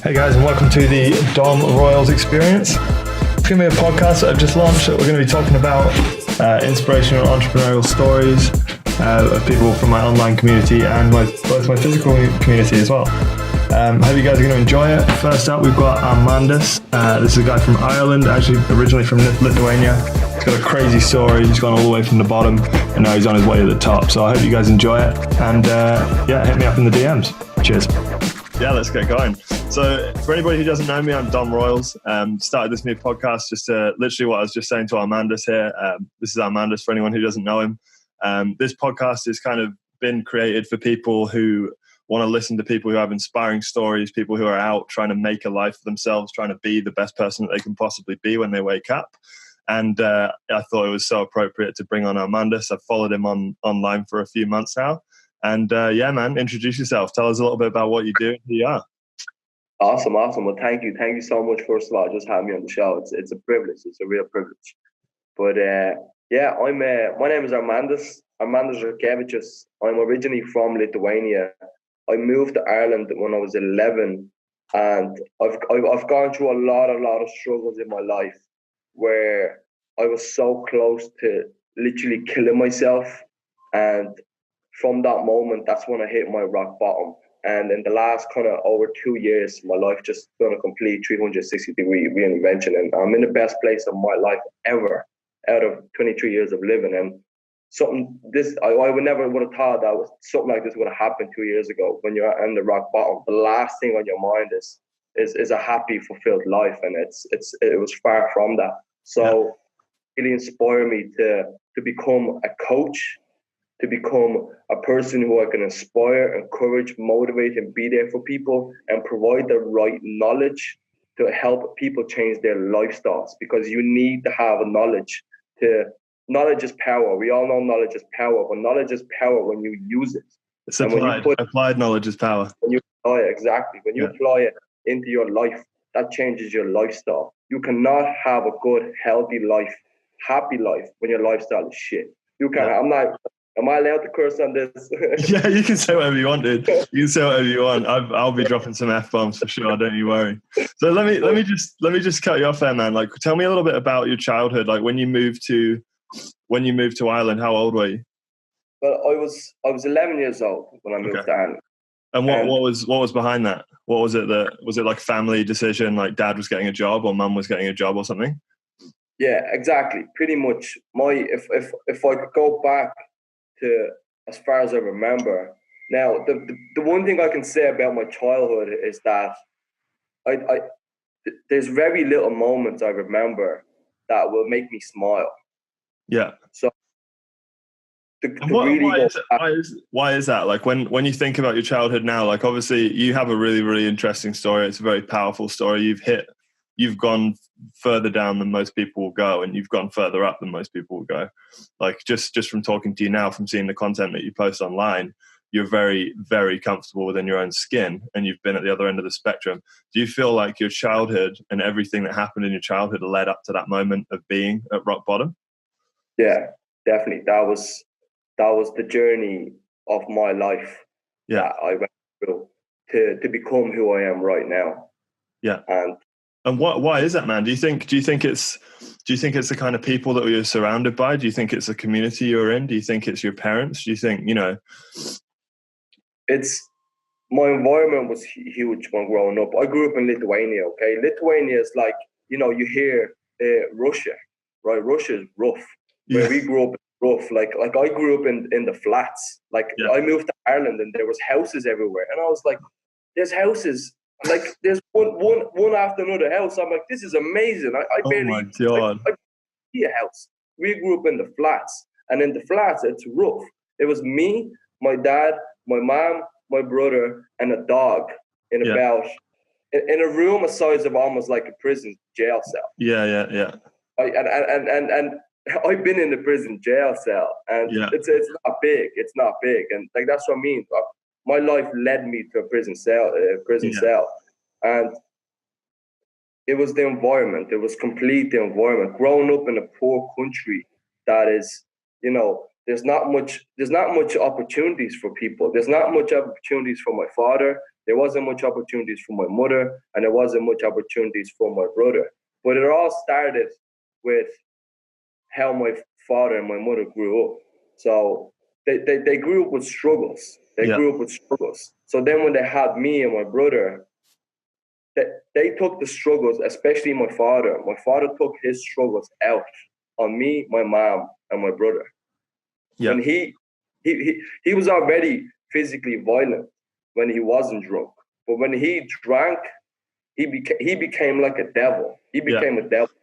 Hey guys, and welcome to the Dom Royles Experience. It's going to be a podcast that I've just launched. We're going to be talking about inspirational entrepreneurial stories of people from my online community and both my physical community as well. I hope you guys are going to enjoy it. First up, we've got Armandas. This is a guy from Ireland, actually originally from Lithuania. He's got a crazy story. He's gone all the way from the bottom, and now he's on his way to the top. So I hope you guys enjoy it. And hit me up in the DMs. Cheers. Yeah, let's get going. So for anybody who doesn't know me, I'm Dom Royles. Started this new podcast just literally what I was just saying to Armandas here. This is Armandas for anyone who doesn't know him. This podcast has kind of been created for people who want to listen to people who have inspiring stories, people who are out trying to make a life for themselves, trying to be the best person that they can possibly be when they wake up. And I thought it was so appropriate to bring on Armandas. I've followed him online for a few months now. And man, introduce yourself. Tell us a little bit about what you do and who you are. Awesome. Well, thank you so much. First of all, just having me on the show. It's a privilege. It's a real privilege. But my name is Armandas Zackevicius. I'm originally from Lithuania. I moved to Ireland when I was 11, and I've gone through a lot of struggles in my life where I was so close to literally killing myself. And from that moment, that's when I hit my rock bottom. And in the last kind of over 2 years, my life just done a complete 360-degree reinvention. And I'm in the best place of my life ever out of 23 years of living. And I would never would have thought that something like this would have happened 2 years ago. When you're on the rock bottom, the last thing on your mind is a happy, fulfilled life. And it was far from that. So it really inspired me to become a coach, to become a person who I can inspire, encourage, motivate, and be there for people and provide the right knowledge to help people change their lifestyles, because you need to have a knowledge. Knowledge is power. We all know knowledge is power, but knowledge is power when you use it. It's applied knowledge is power. When you apply it, exactly. When you apply it into your life, that changes your lifestyle. You cannot have a good, healthy life, happy life when your lifestyle is shit. You can. Yeah. Am I allowed to curse on this? Yeah, you can say whatever you want, dude. You can say whatever you want. I'll be dropping some F-bombs for sure. Don't you worry. So let me just cut you off there, man. Like, tell me a little bit about your childhood. Like, when you moved to Ireland, how old were you? Well, I was 11 years old when I moved to Ireland. And what was behind that? What was it was it like family decision? Like dad was getting a job or mum was getting a job or something? Yeah, exactly. Pretty much. If I could go back to as far as I remember. Now, the one thing I can say about my childhood is that there's very little moments I remember that will make me smile. Yeah. So why is that? Like when you think about your childhood now, like obviously you have a really, really interesting story. It's a very powerful story. You've gone further down than most people will go, and you've gone further up than most people will go. Like just from talking to you now, from seeing the content that you post online, you're very, very comfortable within your own skin, and you've been at the other end of the spectrum. Do you feel like your childhood and everything that happened in your childhood led up to that moment of being at rock bottom? Yeah, definitely. That was the journey of my life. Yeah, that I went through to become who I am right now. Yeah. And why is that, man? Do you think it's the kind of people that you're surrounded by? Do you think it's the community you're in? Do you think it's your parents? Do you think, It's my environment was huge when growing up. I grew up in Lithuania. Okay, Lithuania is like, you hear Russia, right? Russia is rough. Where we grew up rough. Like I grew up in the flats. Like I moved to Ireland and there was houses everywhere, and I was like, there's houses. Like there's one after another house. I'm like, this is amazing. I barely. Oh my God. I see a house. We grew up in the flats, and in the flats it's rough. It was me, my dad, my mom, my brother, and a dog in a room the size of almost like a prison jail cell. Yeah. And I've been in the prison jail cell, and it's not big. It's not big, and like that's what I mean. My life led me to a prison cell, and it was the environment. It was complete the environment. Growing up in a poor country, that is, there's not much opportunities for people. There's not much opportunities for my father. There wasn't much opportunities for my mother, and there wasn't much opportunities for my brother. But it all started with how my father and my mother grew up. So they grew up with struggles. So then when they had me and my brother, they took the struggles, especially my father. My father took his struggles out on me, my mom, and my brother. Yeah. When he was already physically violent when he wasn't drunk. But when he drank, he became like a devil. He became a devil.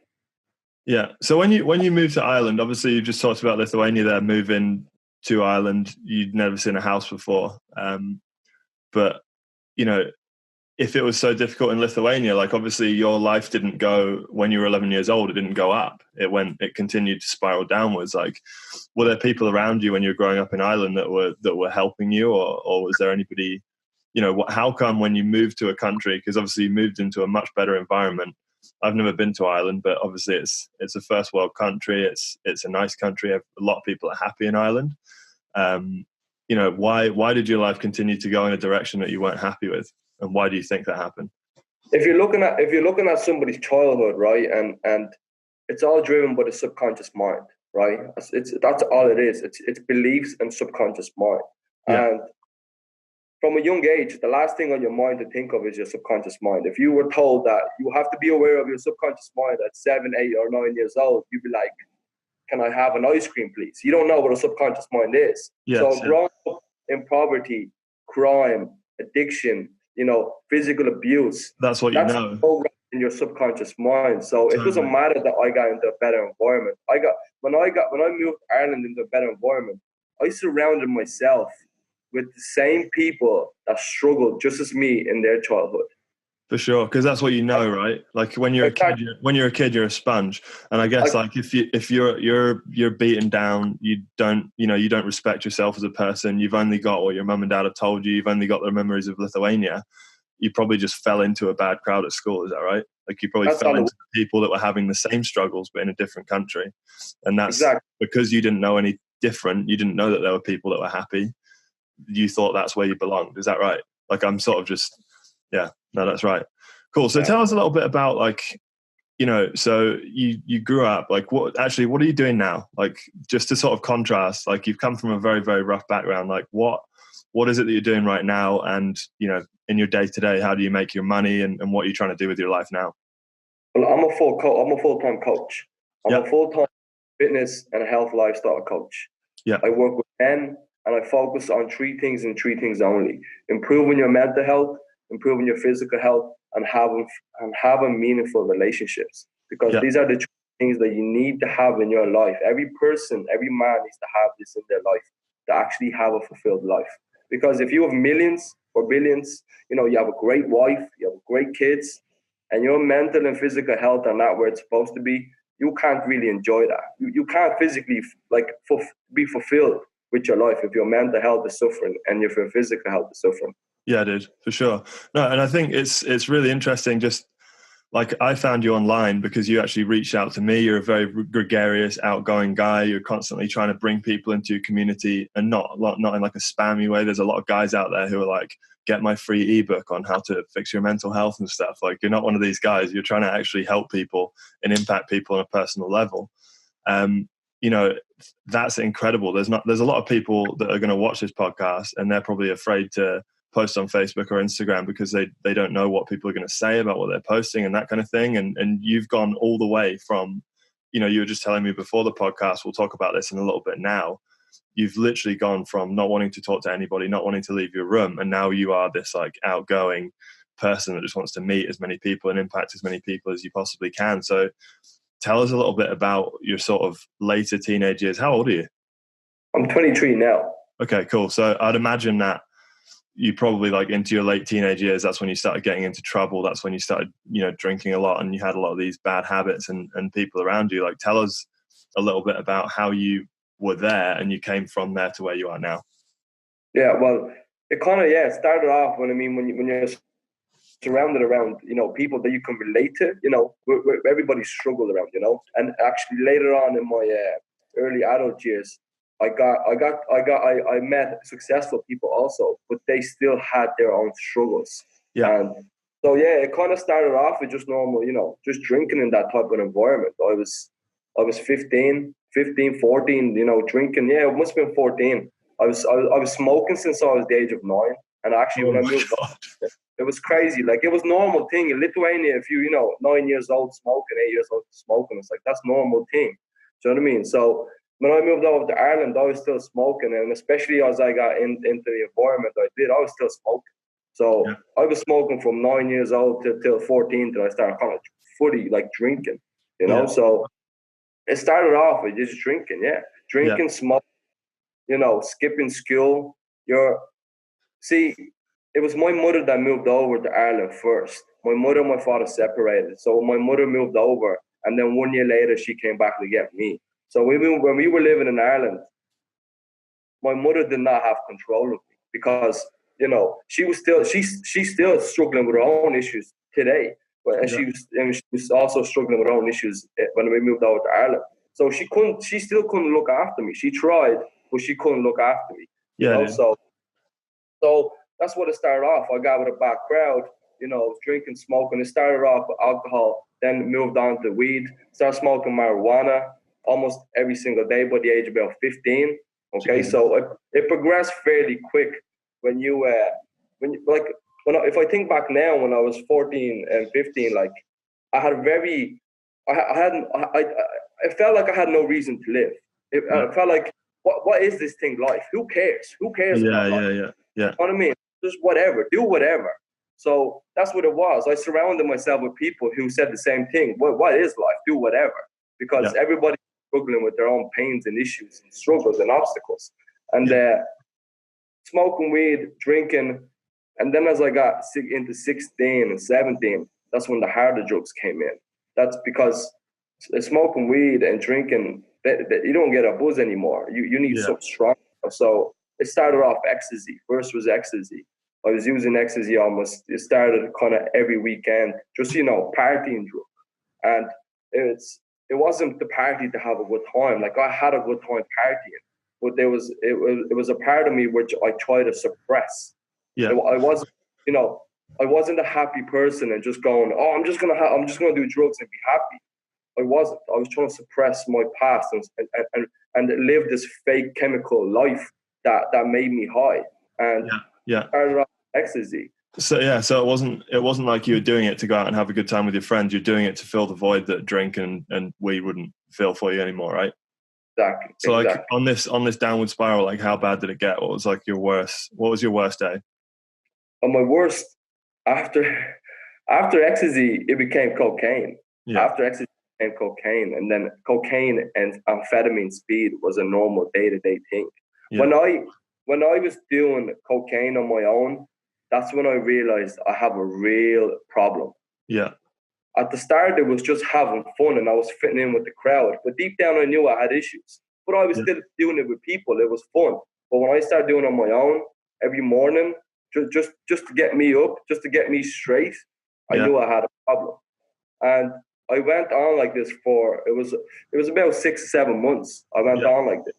Yeah. So when you moved to Ireland, obviously you just talked about Lithuania there, moving to Ireland. You'd never seen a house before. But, you know, if it was so difficult in Lithuania, like obviously your life didn't go, when you were 11 years old, it didn't go up. It continued to spiral downwards. Like, were there people around you when you were growing up in Ireland that were helping you, or was there anybody, you know, how come when you moved to a country, because obviously you moved into a much better environment. I've never been to Ireland, but obviously it's a first world country. It's a nice country. A lot of people are happy in Ireland. You know, why did your life continue to go in a direction that you weren't happy with? And why do you think that happened? If you're looking at somebody's childhood, right, and it's all driven by the subconscious mind, right? That's all it is. It's beliefs and subconscious mind. Yeah. And from a young age, the last thing on your mind to think of is your subconscious mind. If you were told that you have to be aware of your subconscious mind at 7, 8, or 9 years old, you'd be like, "Can I have an ice cream, please?" You don't know what a subconscious mind is. Yes, so growing up in poverty, crime, addiction, you know, physical abuse. That's what you know. In your subconscious mind. So It doesn't matter that I got into a better environment. When I moved Ireland into a better environment, I surrounded myself with the same people that struggled just as me in their childhood. For sure, because that's what you know, right? Like when you're a kid, you're a sponge, and I guess like if you're beaten down, you don't respect yourself as a person. You've only got what your mum and dad have told you. You've only got the memories of Lithuania. You probably just fell into a bad crowd at school. Is that right? Like you probably fell into people that were having the same struggles but in a different country, and that's because you didn't know any different. You didn't know that there were people that were happy. You thought that's where you belonged. Is that right? Like I'm sort of just. Yeah, no, that's right. Cool. So tell us a little bit about like, you know, so you grew up, like what are you doing now? Like just to sort of contrast, like you've come from a very, very rough background. Like what is it that you're doing right now? And, you know, in your day to day, how do you make your money and what are you trying to do with your life now? Well, I'm a full-time coach. I'm a full-time fitness and health lifestyle coach. Yeah. I work with men and I focus on 3 things and 3 things only: improving your mental health, improving your physical health, and having meaningful relationships. Because these are the things that you need to have in your life. Every person, every man needs to have this in their life to actually have a fulfilled life. Because if you have millions or billions, you know, you have a great wife, you have great kids, and your mental and physical health are not where it's supposed to be, you can't really enjoy that. You can't physically be fulfilled with your life if your mental health is suffering and if your physical health is suffering. Yeah, dude, for sure. No, and I think it's really interesting. Just like I found you online because you actually reached out to me. You're a very gregarious, outgoing guy. You're constantly trying to bring people into your community, and not in like a spammy way. There's a lot of guys out there who are like, "Get my free ebook on how to fix your mental health and stuff." Like you're not one of these guys. You're trying to actually help people and impact people on a personal level. You know, that's incredible. There's a lot of people that are going to watch this podcast and they're probably afraid to post on Facebook or Instagram because they don't know what people are going to say about what they're posting and that kind of thing. And you've gone all the way from, you know, you were just telling me before the podcast, we'll talk about this in a little bit now. You've literally gone from not wanting to talk to anybody, not wanting to leave your room. And now you are this like outgoing person that just wants to meet as many people and impact as many people as you possibly can. So tell us a little bit about your sort of later teenage years. How old are you? I'm 23 now. Okay, cool. So I'd imagine that you probably like into your late teenage years, that's when you started getting into trouble. That's when you started, you know, drinking a lot and you had a lot of these bad habits and people around you. Like tell us a little bit about how you were there and you came from there to where you are now. Yeah, well, it kind of, it started off when you're surrounded around, you know, people that you can relate to, you know, where everybody struggled around, you know. And actually later on in my early adult years, I met successful people also, but they still had their own struggles. Yeah. And so, yeah, it kind of started off with just normal, just drinking in that type of environment. I was 15, 14, drinking. Yeah, it must have been 14. I was smoking since I was the age of 9. And actually, Oh when I my moved God. it was crazy. Like, it was normal thing in Lithuania. If you 9 years old smoking, 8 years old smoking, it's like, that's normal thing. Do you know what I mean? So when I moved over to Ireland, I was still smoking, and especially as I got into the environment I was still smoking. So Yeah. I was smoking from 9 years old till 14 till I started kind of fully like drinking, Yeah. So it started off with just drinking, Yeah. smoking, skipping school. See, it was my mother that moved over to Ireland first. My mother and my father separated. So my mother moved over, and then 1 year later, she came back to get me. So when we were living in Ireland, my mother did not have control of me because, she's still struggling with her own issues today. But Yeah. she was also struggling with her own issues when we moved over to Ireland. So she still couldn't look after me. She tried, but she couldn't look after me. Yeah, dude. So that's what it started off. I got with a bad crowd, drinking, smoking. It started off with alcohol, then moved on to weed, started smoking marijuana almost every single day by the age of about 15. Okay, Jesus. so it progressed fairly quick if I think back now when I was 14 and 15, like I had I felt like I had no reason to live. I felt like, what is this thing life? Who cares? Who cares Yeah, about life? yeah, yeah. Yeah. You know what I mean? Just whatever, do whatever. So that's what it was. I surrounded myself with people who said the same thing. What is life? Do whatever. Because everybody's struggling with their own pains and issues and struggles and obstacles. And smoking weed, drinking. And then as I got into 16 and 17, that's when the harder drugs came in. That's because smoking weed and drinking, you don't get a buzz anymore. You need something strong. So it started off ecstasy. First was ecstasy. I was using ecstasy almost. It started kind of every weekend, just partying drug. And it wasn't the party to have a good time. Like, I had a good time partying, but it was a part of me which I tried to suppress. Yeah. I wasn't a happy person and just going, oh, I'm just gonna do drugs and be happy. I wasn't. I was trying to suppress my past and live this fake chemical life that made me high. And started off ecstasy. So it wasn't like you were doing it to go out and have a good time with your friends. You're doing it to fill the void that drink and weed wouldn't fill for you anymore, right? Exactly. So like on this downward spiral, like how bad did it get? What was your worst day? On my worst, after ecstasy, it became cocaine. Yeah. After ecstasy, it became cocaine, and then cocaine and amphetamine speed was a normal day-to-day thing. Yeah. When I was doing cocaine on my own, that's when I realized I have a real problem. Yeah. At the start, it was just having fun and I was fitting in with the crowd. But deep down, I knew I had issues. But I was still doing it with people. It was fun. But when I started doing it on my own every morning, just to get me up, just to get me straight, I knew I had a problem. And I went on like this for, it was about 6 or 7 months. I went on like this,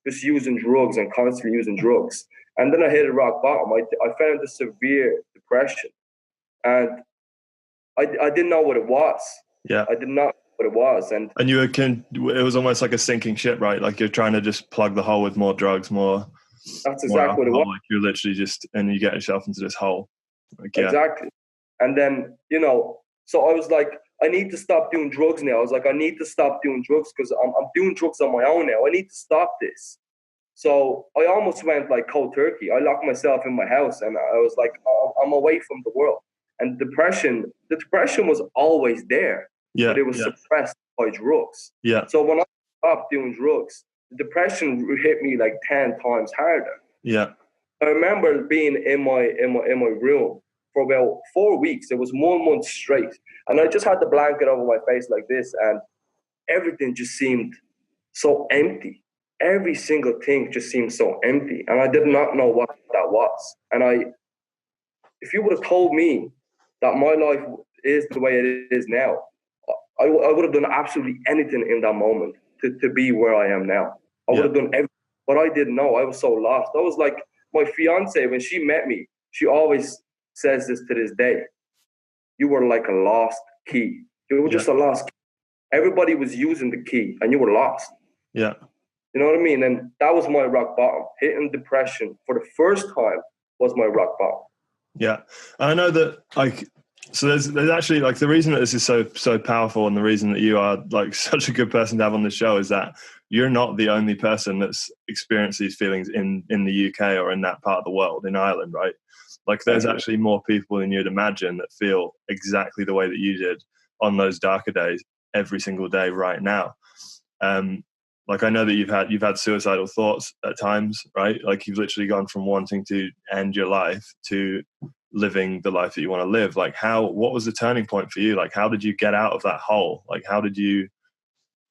just using drugs and constantly using drugs. And then I hit a rock bottom. I fell into severe depression. And I didn't know what it was. Yeah. I did not know what it was. And it was almost like a sinking ship, right? Like you're trying to just plug the hole with more drugs, more. That's exactly what it was. Like you're literally and you get yourself into this hole. Like, Exactly. And then, so I was like, I need to stop doing drugs now. I was like, I need to stop doing drugs because I'm doing drugs on my own now. I need to stop this. So I almost went like cold turkey. I locked myself in my house and I was like, I'm away from the world. And the depression was always there, but it was suppressed by drugs. Yeah. So when I stopped doing drugs, the depression hit me like 10 times harder. Yeah. I remember being in my room for about 4 weeks. It was 1 month straight. And I just had the blanket over my face like this, and everything just seemed so empty. Every single thing just seemed so empty. And I did not know what that was. And if you would have told me that my life is the way it is now, I would have done absolutely anything in that moment to be where I am now. I would have done everything but I didn't know. I was so lost. I was like, my fiance, when she met me, she always says this to this day. You were like a lost key. You were just a lost key. Everybody was using the key and you were lost. Yeah. You know what I mean? And that was my rock bottom. Hitting depression for the first time was my rock bottom. Yeah. And I know that, like, so there's actually, like, the reason that this is so powerful, and the reason that you are like such a good person to have on the show, is that you're not the only person that's experienced these feelings in the UK or in that part of the world, in Ireland, right? Like, there's actually more people than you'd imagine that feel exactly the way that you did on those darker days every single day right now. Like, I know that you've had suicidal thoughts at times, right? Like, you've literally gone from wanting to end your life to living the life that you want to live. Like, what was the turning point for you? Like, how did you get out of that hole? Like,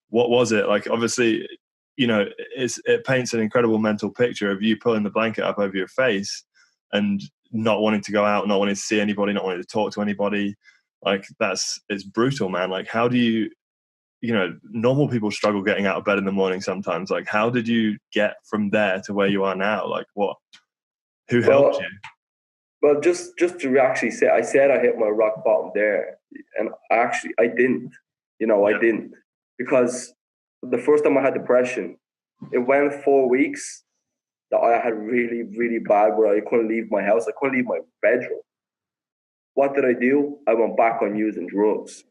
what was it? Like, obviously, you know, it paints an incredible mental picture of you pulling the blanket up over your face and not wanting to go out, not wanting to see anybody, not wanting to talk to anybody. Like, it's brutal, man. Like, how do you know, normal people struggle getting out of bed in the morning sometimes. Like, how did you get from there to where you are now? Like, who helped you? Well, just to actually say, I said I hit my rock bottom there, and I didn't. You know, I didn't, because the first time I had depression, it went 4 weeks that I had really, really bad, where I couldn't leave my house. I couldn't leave my bedroom. What did I do? I went back on using drugs,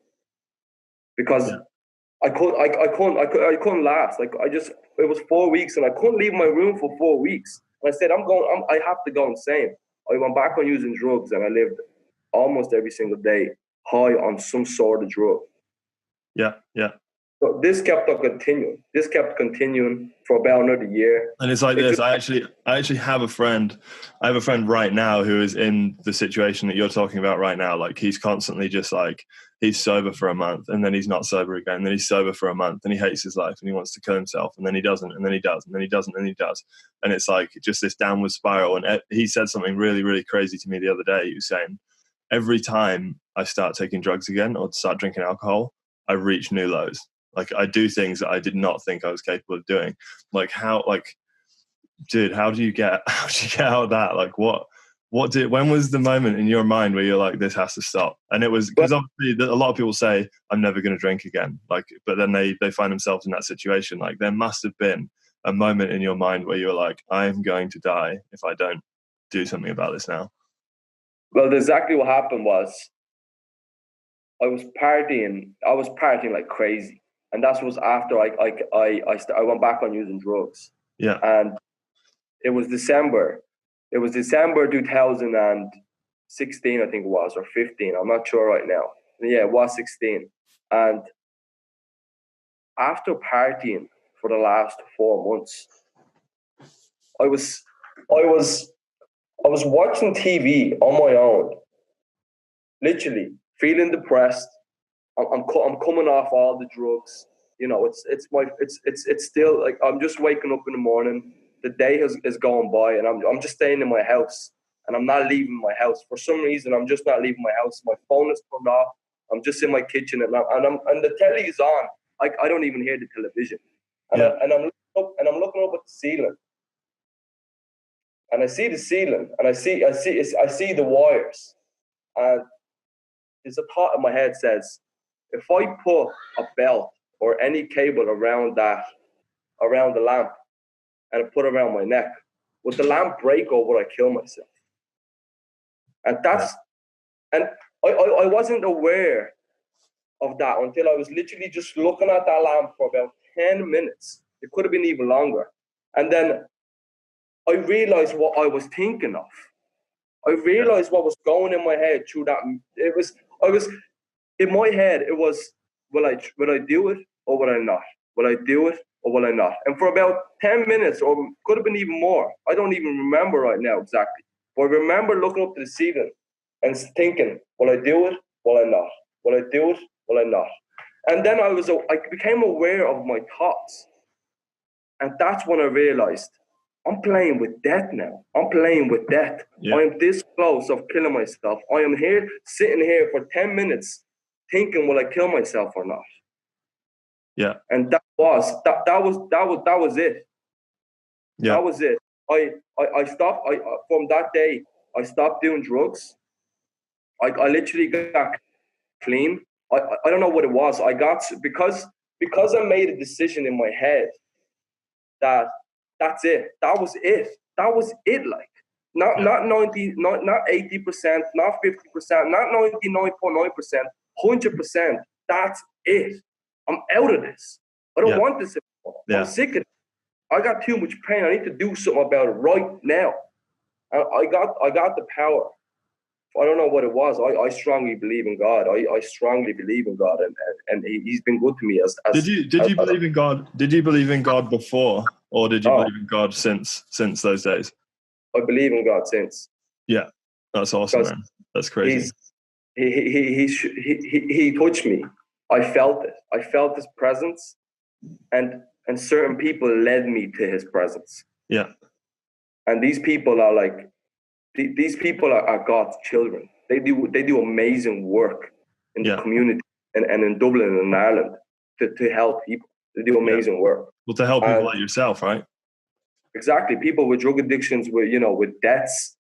because I couldn't last. Like, it was 4 weeks and I couldn't leave my room for 4 weeks. And I said, I have to go insane. I went back on using drugs, and I lived almost every single day high on some sort of drug. Yeah. Yeah. So this kept on continuing. This kept continuing for about another year. And it's like this. I actually have a friend. I have a friend right now who is in the situation that you're talking about right now. Like, he's constantly just like, he's sober for a month and then he's not sober again. And then he's sober for a month and he hates his life and he wants to kill himself. And then he doesn't. And then he does. And then he doesn't. And he does. And it's like just this downward spiral. And he said something really, really crazy to me the other day. He was saying, every time I start taking drugs again or start drinking alcohol, I reach new lows. Like, I do things that I did not think I was capable of doing. Like, dude, how do you get out of that? Like, when was the moment in your mind where you're like, this has to stop? And it was, because obviously a lot of people say, I'm never going to drink again. Like, but then they find themselves in that situation. Like, there must have been a moment in your mind where you're like, I'm going to die if I don't do something about this now. Well, exactly what happened was, I was partying like crazy. And that was after I went back on using drugs. Yeah. And it was December 2016, I think it was, or 15. I'm not sure right now. Yeah, it was 16. And after partying for the last 4 months, I was watching TV on my own, literally feeling depressed. I'm coming off all the drugs. You know, it's still like, I'm just waking up in the morning. The day is going by, and I'm just staying in my house, and I'm not leaving my house. For some reason, I'm just not leaving my house. My phone is turned off. I'm just in my kitchen, and the telly is on. I don't even hear the television. And I'm looking up at the ceiling, and I see the ceiling, and I see the wires, and there's a thought in my head says, if I put a belt or any cable around the lamp, and I put it around my neck, would the lamp break, or would I kill myself? And I wasn't aware of that until I was literally just looking at that lamp for about 10 minutes. It could have been even longer. And then I realized what I was thinking of. I realized what was going in my head through that. In my head, it was, will I do it, or will I not? Will I do it, or will I not? And for about 10 minutes, or could have been even more, I don't even remember right now exactly. But I remember looking up to the ceiling and thinking, will I do it, will I not? Will I do it, will I not? And then I became aware of my thoughts. And that's when I realized, I'm playing with death now. I'm playing with death. Yeah. I am this close of killing myself. I am sitting here for 10 minutes thinking, will I kill myself or not? Yeah. And that was it. Yeah. That was it. I stopped. From that day, I stopped doing drugs. I literally got clean. I don't know what it was. I got because I made a decision in my head that that's it. That was it. That was it. Like not 90, not 80%, not 50%, not 99.9%, 100%. That's it. I'm out of this. I don't want this anymore. I'm sick of it. I got too much pain. I need to do something about it right now. And I got the power. I don't know what it was. I strongly believe in God. I strongly believe in God, and He's been good to me. As did you believe in God? Did you believe in God before, or did you believe in God since those days? I believe in God since. Yeah, that's awesome, man. That's crazy. He touched me. I felt it. I felt His presence, and certain people led me to His presence. Yeah, and these people are like. These people are God's children. They do amazing work in the community and in Dublin and in Ireland to help people. They do amazing work. Well, to help people like yourself, right? Exactly. People with drug addictions, with debts,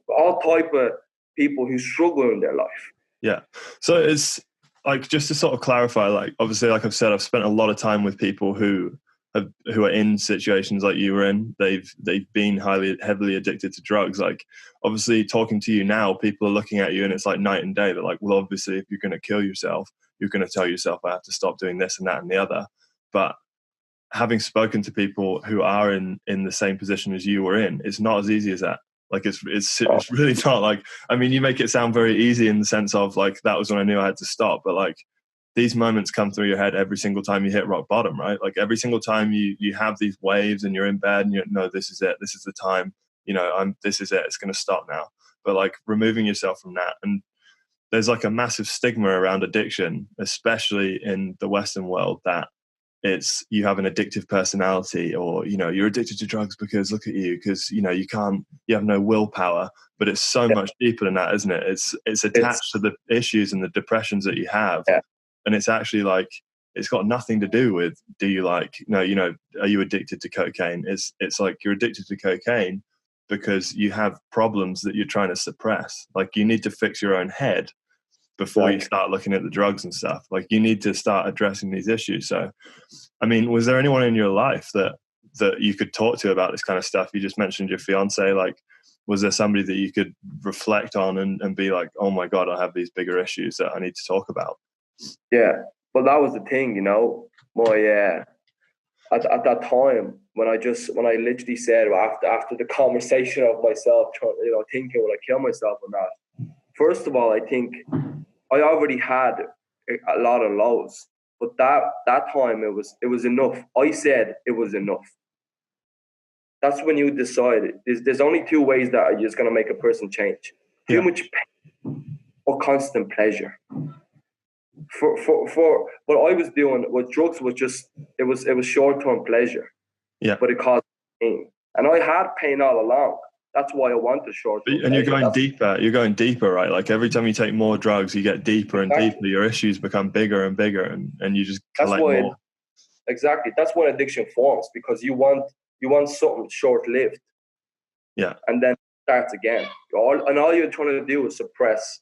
all type of people who struggle in their life. Yeah. So it's like, just to sort of clarify, like, obviously, like I've said, I've spent a lot of time with people who are in situations like you were in. They've been heavily addicted to drugs. Like, obviously, talking to you now, people are looking at you and it's like night and day. They're like, well, obviously, if you're going to kill yourself, you're going to tell yourself, I have to stop doing this and that and the other. But having spoken to people who are in the same position as you were in, it's not as easy as that. Like, it's really not. Like, I mean, you make it sound very easy in the sense of like, that was when I knew I had to stop. But like, these moments come through your head every single time you hit rock bottom, right? Like, every single time you have these waves and you're in bed and no, this is it. This is the time, this is it. It's going to stop now. But like, removing yourself from that. And there's like a massive stigma around addiction, especially in the Western world, that you have an addictive personality, or, you're addicted to drugs because look at you, because, you have no willpower. But it's so much deeper than that, isn't it? It's attached to the issues and the depressions that you have. Yeah. And it's actually like, it's got nothing to do with, are you addicted to cocaine? It's like, you're addicted to cocaine because you have problems that you're trying to suppress. Like, you need to fix your own head before you start looking at the drugs and stuff. Like, you need to start addressing these issues. So, I mean, was there anyone in your life that you could talk to about this kind of stuff? You just mentioned your fiance. Like, was there somebody that you could reflect on and be like, oh my God, I have these bigger issues that I need to talk about? Yeah, but that was the thing, my at that time when I literally said, after the conversation of myself thinking, will I kill myself or not? First of all, I think I already had a lot of lows, but that time it was enough. I said it was enough. That's when you decide. There's only two ways that are just going to make a person change: too much pain or constant pleasure. For what I was doing with drugs was just it was short-term pleasure. Yeah. But it caused pain, and I had pain all along. That's why I want the short-term pleasure. And you're going deeper. You're going deeper, right? Like, every time you take more drugs, you get deeper and deeper. Your issues become bigger and bigger, and you just collect more. Exactly. That's when addiction forms, because you want something short-lived. Yeah. And then it starts again. All you're trying to do is suppress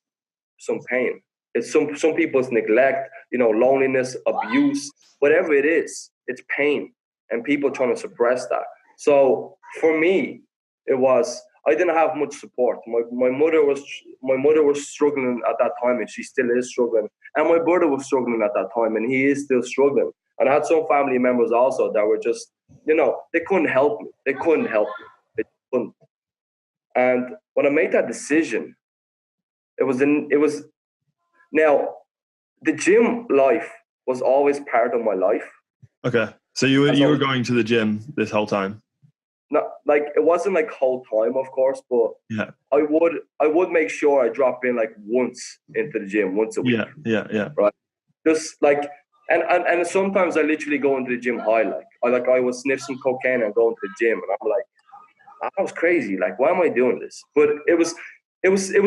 some pain. It's some people's neglect, loneliness, abuse, whatever it is, it's pain, and people trying to suppress that. So for me, I didn't have much support. My mother was struggling at that time, and she still is struggling. And my brother was struggling at that time, and he is still struggling. And I had some family members also that were just, they couldn't help me. They couldn't. And when I made that decision, now, the gym life was always part of my life. Okay. So you were going to the gym this whole time? Not like, it wasn't like whole time, of course, but yeah, I would make sure I drop in like once into the gym, once a week. Yeah. Right. Just like, and sometimes I literally go into the gym high. I would sniff some cocaine and go into the gym, and I'm like, I was crazy. Like, why am I doing this? But it was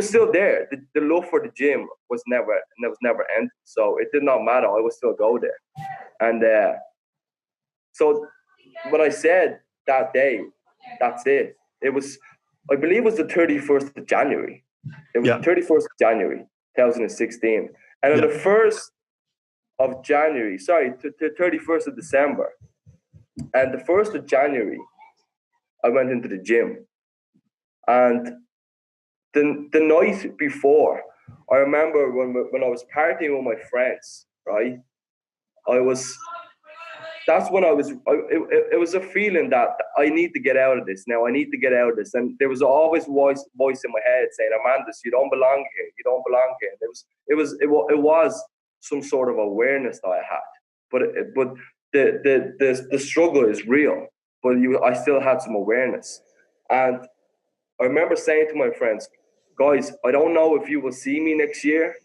still there. The love for the gym was never ended. So it did not matter. I would still go there. And so when I said that day, that's it. It was, I believe it was the 31st of January. It was the 31st of January, 2016. And on the 1st of January, the 31st of December, and the 1st of January, I went into the gym. And the night before, I remember when I was partying with my friends, right? That's when it was a feeling that I need to get out of this now. I need to get out of this. And there was always voice in my head saying, Armandas, you don't belong here. You don't belong here. And it was some sort of awareness that I had. But the struggle is real. But I still had some awareness. And I remember saying to my friends, guys, I don't know if you will see me next year.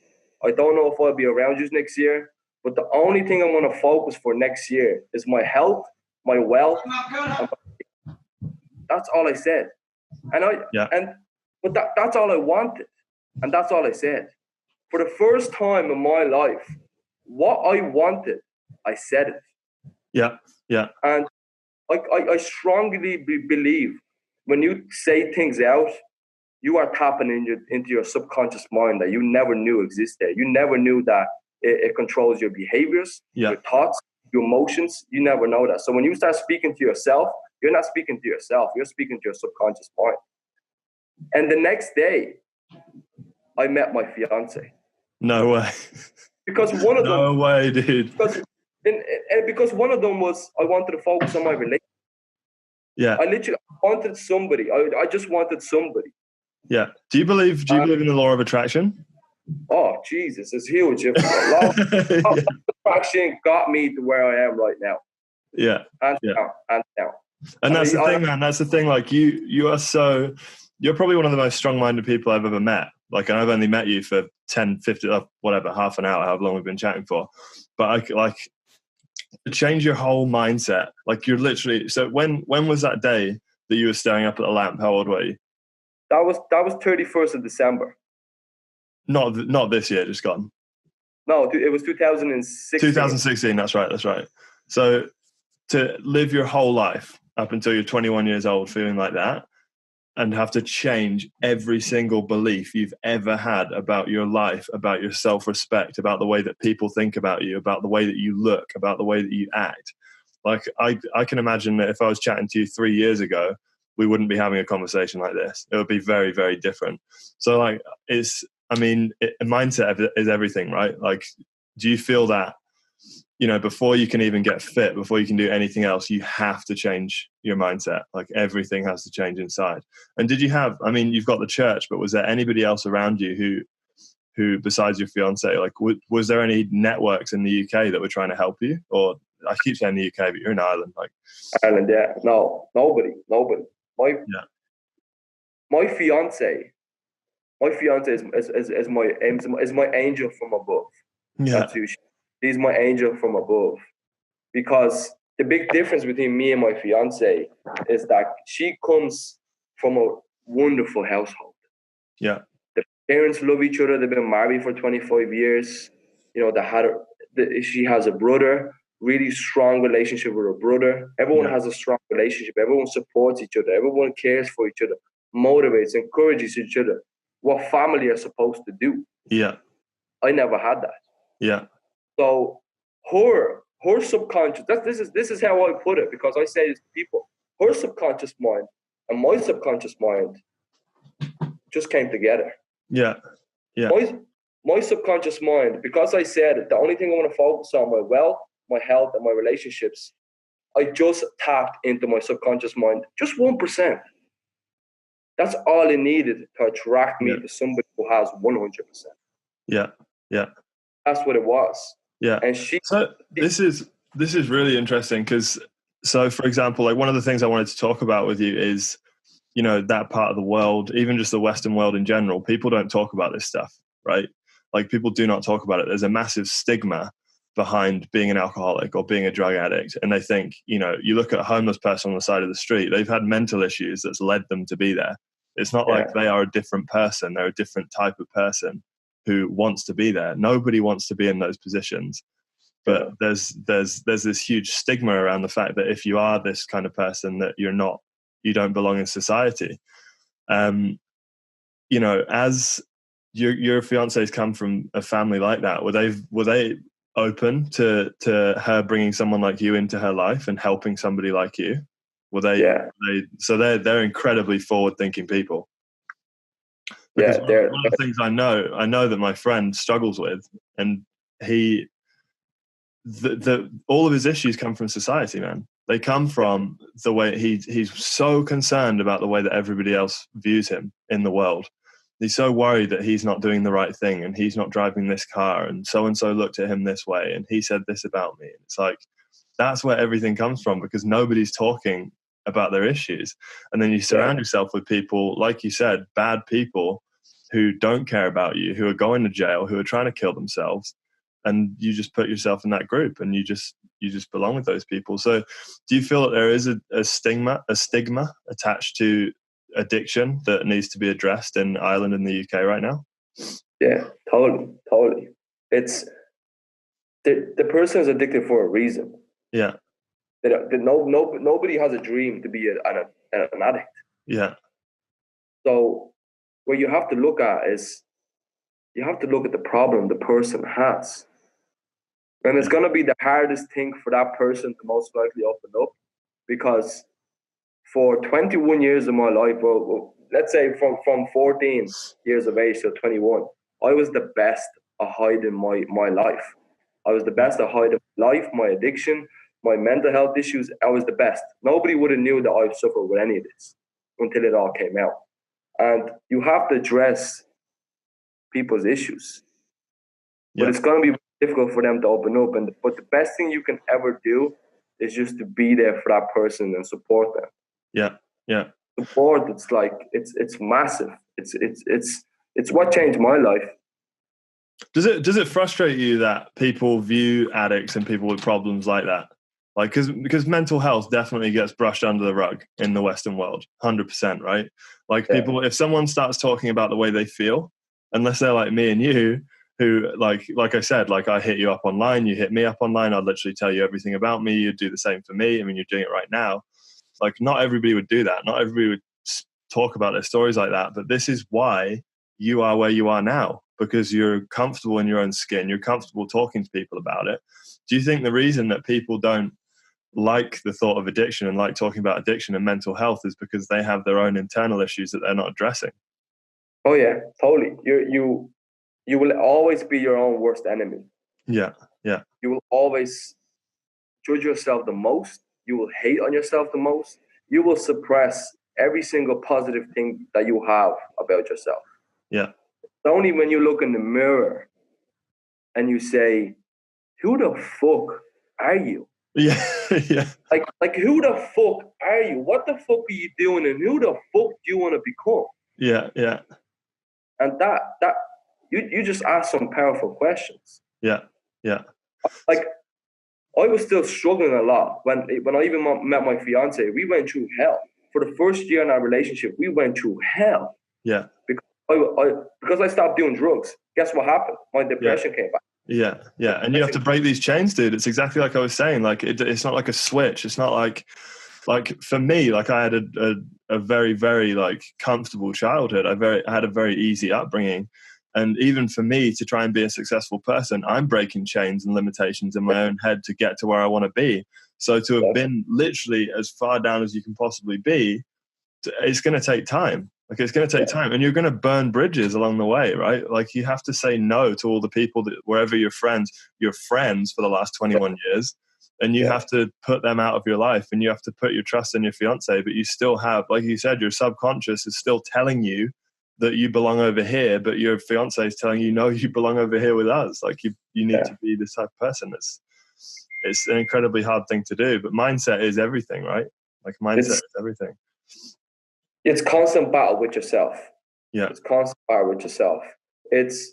I don't know if I'll be around you next year. But the only thing I'm going to focus for next year is my health, my wealth. That's all I said. But that's all I wanted. And that's all I said. For the first time in my life, what I wanted, I said it. Yeah. Yeah. And I strongly believe when you say things out, you are tapping into your subconscious mind that you never knew existed. You never knew that it controls your behaviors, your thoughts, your emotions. You never know that. So when you start speaking to yourself, you're not speaking to yourself. You're speaking to your subconscious mind. And the next day, I met my fiance. No way. Because one of them. No way, dude. Because one of them was I wanted to focus on my relationship. Yeah. I literally wanted somebody. I just wanted somebody. Yeah. Do you believe in the law of attraction? Oh, Jesus, it's huge. Law of attraction got me to where I am right now. Yeah. And that's the thing, man. That's the thing. Like you're probably one of the most strong-minded people I've ever met. Like, and I've only met you for 10, 50, whatever, half an hour, however long we've been chatting for. But to change your whole mindset, like you're literally, so when was that day that you were staring up at the lamp? How old were you? That was 31st of December. Not this year, just gone. No, it was 2016. 2016, that's right. So to live your whole life up until you're 21 years old feeling like that and have to change every single belief you've ever had about your life, about your self-respect, about the way that people think about you, about the way that you look, about the way that you act. Like I can imagine that if I was chatting to you 3 years ago, we wouldn't be having a conversation like this. It would be very, very different. So mindset is everything, right? Like, do you feel that, before you can even get fit, before you can do anything else, you have to change your mindset? Like everything has to change inside. And did you you've got the church, but was there anybody else around you who besides your fiance, like was there any networks in the UK that were trying to help you? Or I keep saying the UK, but you're in Ireland. Like Ireland, yeah. No, nobody. My fiance is my angel from above. Yeah. She's my angel from above. Because the big difference between me and my fiance is that she comes from a wonderful household. Yeah. The parents love each other. They've been married for 25 years. She has a brother, really strong relationship with her brother. Everyone has a strong relationship. Everyone supports each other. Everyone cares for each other, motivates, encourages each other. What family are supposed to do. Yeah. I never had that. Yeah. So her subconscious, this is how I put it, because I say this to people, her subconscious mind and my subconscious mind just came together. Yeah. Yeah. My subconscious mind, because I said the only thing I want to focus on, my wealth, my health, and my relationships, I just tapped into my subconscious mind, just 1%. That's all it needed to attract me to somebody who has 100%. Yeah. Yeah. That's what it was. Yeah. And this is really interesting because, so for example, like one of the things I wanted to talk about with you is, that part of the world, even just the Western world in general, people don't talk about this stuff, right? Like people do not talk about it. There's a massive stigma behind being an alcoholic or being a drug addict. And they think, you look at a homeless person on the side of the street, they've had mental issues that's led them to be there. It's not like they are a different person. They're a different type of person who wants to be there. Nobody wants to be in those positions. But there's this huge stigma around the fact that if you are this kind of person, that you don't belong in society. As your fiance's come from a family like that, were they open to her bringing someone like you into her life and helping somebody like you? So they're incredibly forward-thinking people. Because one of the things I know that my friend struggles with, and all of his issues come from society, man. They come from the way he's so concerned about the way that everybody else views him in the world. He's so worried that he's not doing the right thing and he's not driving this car and so looked at him this way and he said this about me. And it's like, that's where everything comes from, because nobody's talking about their issues. And then you surround yourself with people, like you said, bad people who don't care about you, who are going to jail, who are trying to kill themselves. And you just put yourself in that group and you just belong with those people. So do you feel that there is a stigma attached to addiction that needs to be addressed in Ireland and the UK right now? Yeah, totally. It's the person is addicted for a reason. Yeah. Nobody has a dream to be an addict. Yeah. So what you have to look at is you have to look at the problem the person has. And it's going to be the hardest thing for that person to most likely open up, because for 21 years of my life, well, let's say from 14 years of age to 21, I was the best at hiding my life. I was the best at hiding life, my addiction, my mental health issues. I was the best. Nobody would have knew that I suffered with any of this until it all came out. And you have to address people's issues. But it's going to be difficult for them to open up. But the best thing you can ever do is just to be there for that person and support them. Yeah. Support, it's massive. It's what changed my life. Does it frustrate you that people view addicts and people with problems like that? Like, because mental health definitely gets brushed under the rug in the Western world, 100%, right? Like people, if someone starts talking about the way they feel, unless they're like me and you, who like I said, like I hit you up online, you hit me up online, I'd literally tell you everything about me, you'd do the same for me. I mean, you're doing it right now. Like, not everybody would do that. Not everybody would talk about their stories like that. But this is why you are where you are now, because you're comfortable in your own skin. You're comfortable talking to people about it. Do you think the reason that people don't like the thought of addiction and like talking about addiction and mental health is because they have their own internal issues that they're not addressing? Oh yeah, totally. You will always be your own worst enemy. Yeah. You will always judge yourself the most. You will hate on yourself the most. You will suppress every single positive thing that you have about yourself. Yeah. It's only when you look in the mirror and you say, who the fuck are you? Yeah. Like who the fuck are you? What the fuck are you doing? And who the fuck do you want to become? Yeah. And that you just ask some powerful questions. Yeah. Like, I was still struggling a lot when I even met my fiance. We went through hell. For the first year in our relationship, we went through hell. Yeah. Because I stopped doing drugs. Guess what happened? My depression came back. Yeah. And you have to break these chains, dude. It's exactly like I was saying. Like, it's not like a switch. It's not like for me, like I had a very, very like comfortable childhood. I had a very easy upbringing. And even for me to try and be a successful person, I'm breaking chains and limitations in my own head to get to where I want to be. So to have been literally as far down as you can possibly be, it's going to take time. Like, it's going to take time, and you're going to burn bridges along the way, right? Like, you have to say no to all the people that wherever you're friends for the last 21 years, and you have to put them out of your life, and you have to put your trust in your fiance, but you still have, like you said, your subconscious is still telling you that you belong over here, but your fiance is telling you, no, you belong over here with us. Like, you need to be this type of person. It's an incredibly hard thing to do, but mindset is everything, right? Like, mindset is everything. It's constant battle with yourself. Yeah. It's constant battle with yourself. It's,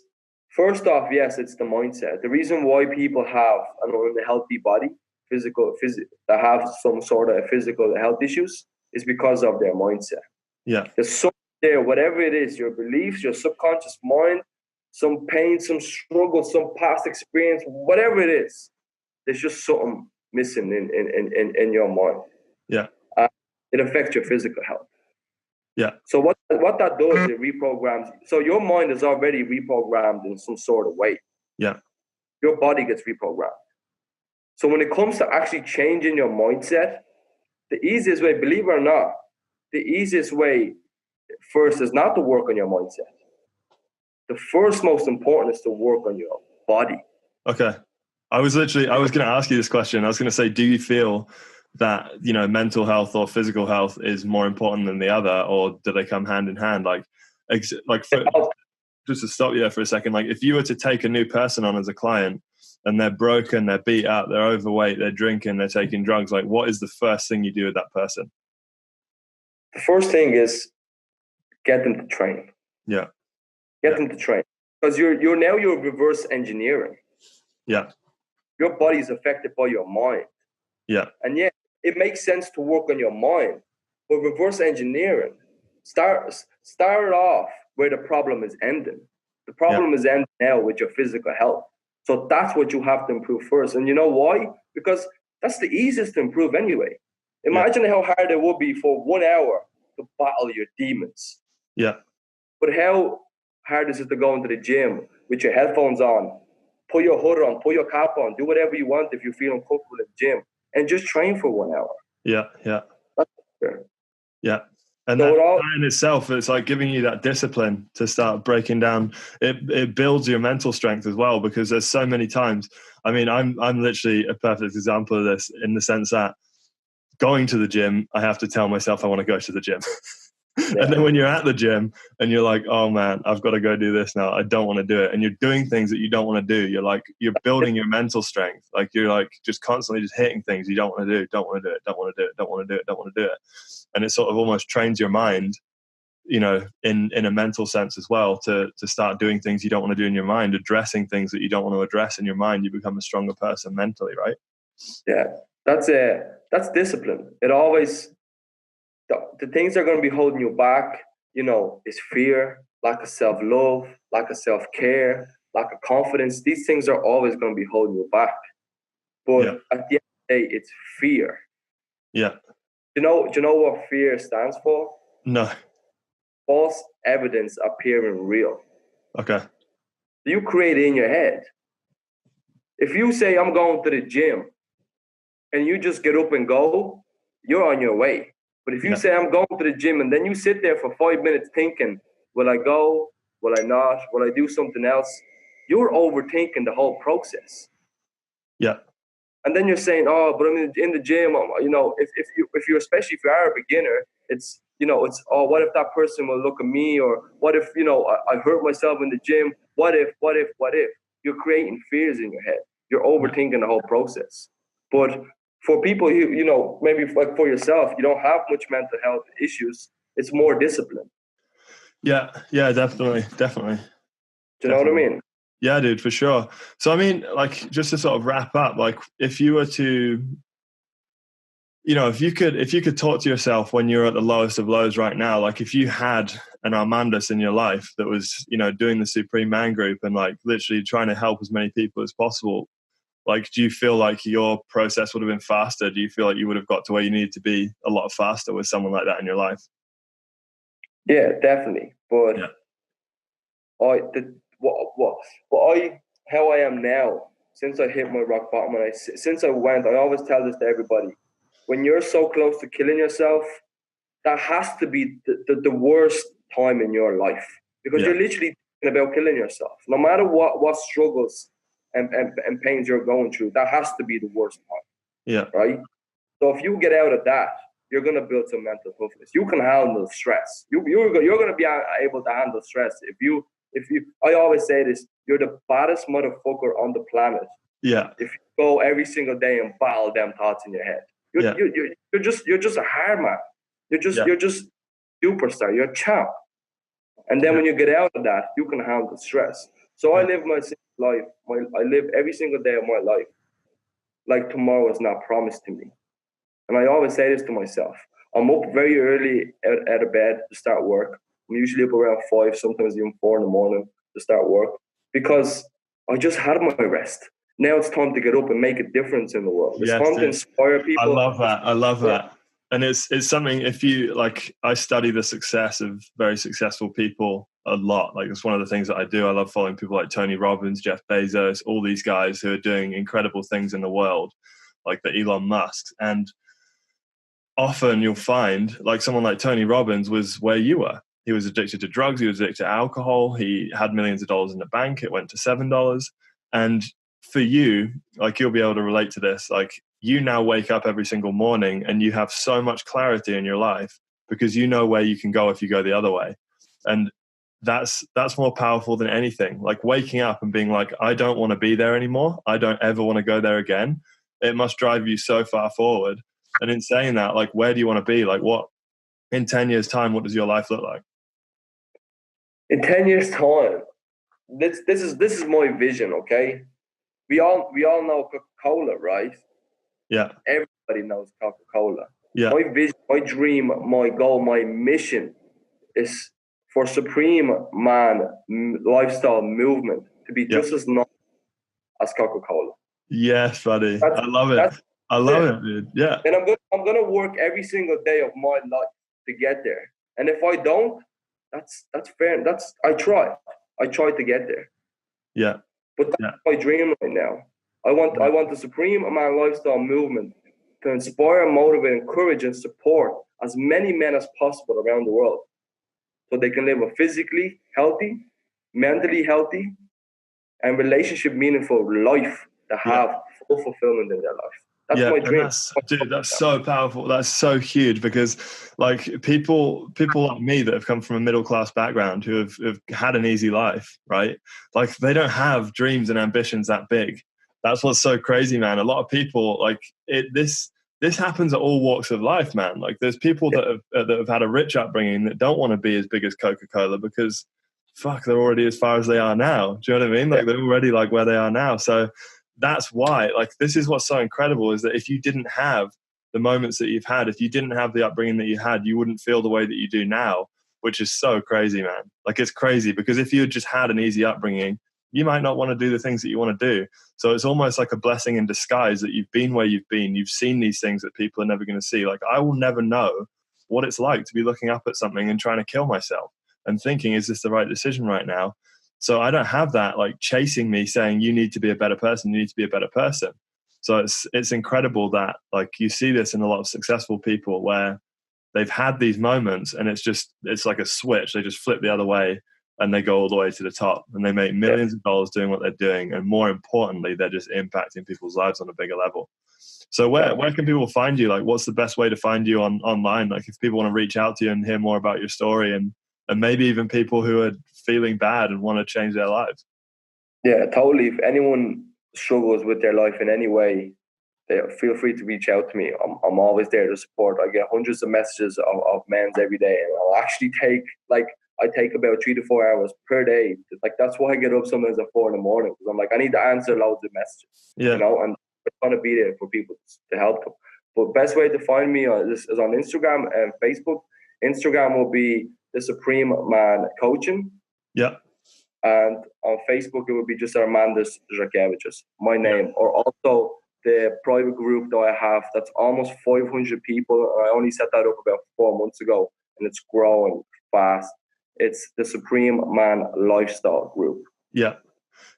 first off, yes, it's the mindset. The reason why people have an unhealthy body, that have some sort of physical health issues, is because of their mindset. Yeah. There's something there, whatever it is, your beliefs, your subconscious mind, some pain, some struggle, some past experience, whatever it is, there's just something missing in your mind. Yeah. It affects your physical health. Yeah. So what that does, it reprograms. So your mind is already reprogrammed in some sort of way. Yeah. Your body gets reprogrammed. So when it comes to actually changing your mindset, the easiest way, believe it or not, the easiest way first is not to work on your mindset. The first most important is to work on your body. Okay. I was going to ask you this question. I was going to say, do you feel that, mental health or physical health is more important than the other, or do they come hand in hand? Just to stop you there for a second, like if you were to take a new person on as a client and they're broken, they're beat up, they're overweight, they're drinking, they're taking drugs, like what is the first thing you do with that person? The first thing is get them to train. Yeah. Get them to train. Because you're reverse engineering. Yeah. Your body is affected by your mind. Yeah. And yeah, it makes sense to work on your mind. But reverse engineering, start off where the problem is ending. The problem is ending now with your physical health. So that's what you have to improve first. And you know why? Because that's the easiest to improve anyway. Imagine how hard it would be for 1 hour to battle your demons. Yeah. But how hard is it to go into the gym with your headphones on, put your hood on, put your cap on, do whatever you want if you feel uncomfortable in the gym, and just train for 1 hour. Yeah. Yeah. Yeah. And So that in itself, it's like giving you that discipline to start breaking down. It builds your mental strength as well, because there's so many times. I mean, I'm literally a perfect example of this in the sense that going to the gym, I have to tell myself I want to go to the gym. And then when you're at the gym and you're like, oh man, I've got to go do this now. I don't want to do it. And you're doing things that you don't want to do. You're building your mental strength. Like you're like just constantly just hitting things you don't want to do, don't want to do it, don't want to do it, don't want to do it, don't want to do it. And it sort of almost trains your mind, in a mental sense as well, to start doing things you don't want to do in your mind, addressing things that you don't want to address in your mind. You become a stronger person mentally, right? Yeah, that's discipline. It always, the things that are going to be holding you back, is fear, lack of self-love, lack of self-care, lack of confidence. These things are always going to be holding you back. But at the end of the day, it's fear. Yeah. Do you know what fear stands for? No. False evidence appearing real. Okay. You create it in your head. If you say, I'm going to the gym, and you just get up and go, you're on your way. But if you say, I'm going to the gym, and then you sit there for 5 minutes thinking, will I go? Will I not? Will I do something else? You're overthinking the whole process. Yeah. And then you're saying, oh, but I'm in the gym. If you especially if you are a beginner, it's oh, what if that person will look at me, or what if I hurt myself in the gym? What if? You're creating fears in your head. You're overthinking the whole process. But for people who maybe like for yourself, you don't have much mental health issues. It's more discipline. Yeah, definitely. Do you know what I mean? Yeah, dude, for sure. So, I mean, like, just to sort of wrap up, like, if you were to, if you could talk to yourself when you're at the lowest of lows right now, like, if you had an Armandas in your life that was, doing the Supreme Man Group and, like, literally trying to help as many people as possible, like, do you feel like your process would have been faster? Do you feel like you would have got to where you needed to be a lot faster with someone like that in your life? Yeah, definitely. But how I am now, since I hit my rock bottom, and I always tell this to everybody: when you're so close to killing yourself, that has to be the worst time in your life, because you're literally thinking about killing yourself. No matter what struggles and pains you're going through, that has to be the worst time. Yeah. Right. So if you get out of that, you're going to build some mental toughness. You can handle stress. You're going to be able to handle stress. I always say this: you're the baddest motherfucker on the planet. Yeah. If you go every single day and battle them thoughts in your head, you're just a hard man. You're just superstar. You're a champ. And then when you get out of that, you can handle stress. So I live my life. I live every single day of my life like tomorrow is not promised to me. And I always say this to myself: I'm up very early out of bed to start work. I'm usually up around 5, sometimes even 4 in the morning to start work, because I just had my rest. now it's time to get up and make a difference in the world. It's Yes, time to dude. inspire I people. love that. I love that. And it's something, if you like, I study the success of very successful people a lot. Like, it's one of the things that I do. I love following people like Tony Robbins, Jeff Bezos, all these guys who are doing incredible things in the world, like the Elon Musks. And often you'll find, like, someone like Tony Robbins was where you were. He was addicted to drugs. He was addicted to alcohol. He had millions of dollars in the bank. It went to $7. And for you, like, you'll be able to relate to this. Like, you now wake up every single morning and you have so much clarity in your life because you know where you can go if you go the other way. And that's more powerful than anything. Like, waking up and being like, I don't want to be there anymore. I don't ever want to go there again. It must drive you so far forward. And in saying that, like, where do you want to be? Like, what, in 10 years time, what does your life look like? In 10 years time, this is my vision. Okay, we all know Coca-Cola, right? Yeah. Everybody knows Coca-Cola. Yeah. My vision, my dream, my goal, my mission is for Supreme Man lifestyle movement to be just as known as Coca-Cola. Yes, buddy. I love it. I love it, dude. Yeah. And I'm gonna work every single day of my life to get there. And if I don't, that's fair. I try to get there. Yeah. But that's my dream right now. I want the Supreme Man lifestyle movement to inspire, motivate, encourage, and support as many men as possible around the world, so they can live a physically healthy, mentally healthy, and relationship meaningful life to have full fulfillment in their life. That's my dream. That's so powerful. That's so huge because, like, people like me that have come from a middle class background who have had an easy life, right? Like, they don't have dreams and ambitions that big. That's what's so crazy, man. A lot of people, like, this happens at all walks of life, man. Like, there's people that have had a rich upbringing that don't want to be as big as Coca-Cola because, fuck, they're already as far as they are now. Do you know what I mean? Like, they're already like where they are now. So that's why, like, this is what's so incredible, is that if you didn't have the moments that you've had, if you didn't have the upbringing that you had, you wouldn't feel the way that you do now, which is so crazy, man. Like, it's crazy because if you had just had an easy upbringing, you might not want to do the things that you want to do. So it's almost like a blessing in disguise that you've been where you've been. You've seen these things that people are never going to see. Like, I will never know what it's like to be looking up at something and trying to kill myself and thinking, is this the right decision right now? So I don't have that, like, chasing me saying, you need to be a better person. You need to be a better person. So it's incredible that, like, you see this in a lot of successful people where they've had these moments and it's like a switch. They just flip the other way and they go all the way to the top and they make millions of dollars doing what they're doing. And more importantly, they're just impacting people's lives on a bigger level. So where can people find you? Like, what's the best way to find you online? Like, if people want to reach out to you and hear more about your story and maybe even people who are feeling bad and want to change their lives. Yeah, totally. If anyone struggles with their life in any way, feel free to reach out to me. I'm always there to support. I get hundreds of messages of men every day, and I'll actually take about 3 to 4 hours per day. Like, that's why I get up sometimes at 4 a.m. because I'm like, I need to answer loads of messages, you know, and I'm trying to be there for people to help them. But best way to find me is on Instagram and Facebook. Instagram will be the Supreme Man Coaching. Yeah. And on Facebook, it would be just Armandas Zackevicius, my name. Or also the private group that I have, that's almost 500 people. I only set that up about 4 months ago, and it's growing fast. It's the Supreme Man Lifestyle Group. Yeah.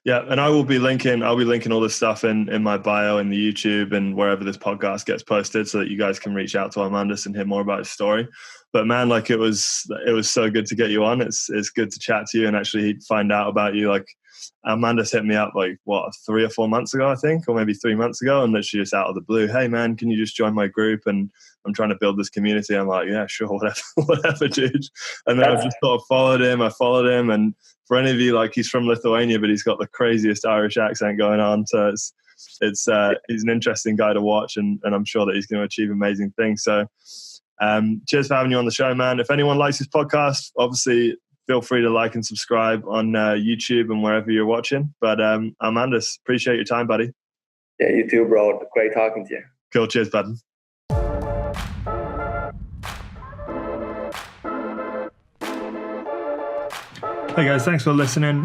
Yeah, and I'll be linking all this stuff in my bio in the YouTube and wherever this podcast gets posted, so that you guys can reach out to Armandas and hear more about his story. But man, like, it was so good to get you on. It's good to chat to you and actually find out about you. Like, Armandas hit me up 3 or 4 months ago, I think, or maybe 3 months ago, and literally just out of the blue, hey man, can you just join my group? And I'm trying to build this community. I'm like, yeah, sure, whatever, dude. And then I just sort of followed him, and for any of you, like, he's from Lithuania, but he's got the craziest Irish accent going on. So he's an interesting guy to watch, and I'm sure that he's going to achieve amazing things. So cheers for having you on the show, man. If anyone likes this podcast, obviously feel free to like and subscribe on YouTube and wherever you're watching. But Armandas, appreciate your time, buddy. Yeah, you too, bro. Great talking to you. Cool. Cheers, bud. Hey guys, thanks for listening.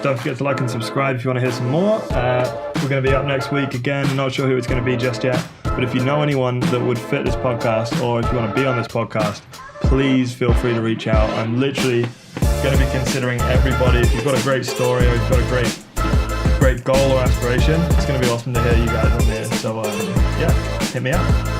Don't forget to like and subscribe if you want to hear some more. We're going to be up next week again. Not sure who it's going to be just yet, but if you know anyone that would fit this podcast, or if you want to be on this podcast, please feel free to reach out. I'm literally going to be considering everybody. If you've got a great story or you've got a great goal or aspiration, it's going to be awesome to hear you guys on there. So yeah, hit me up.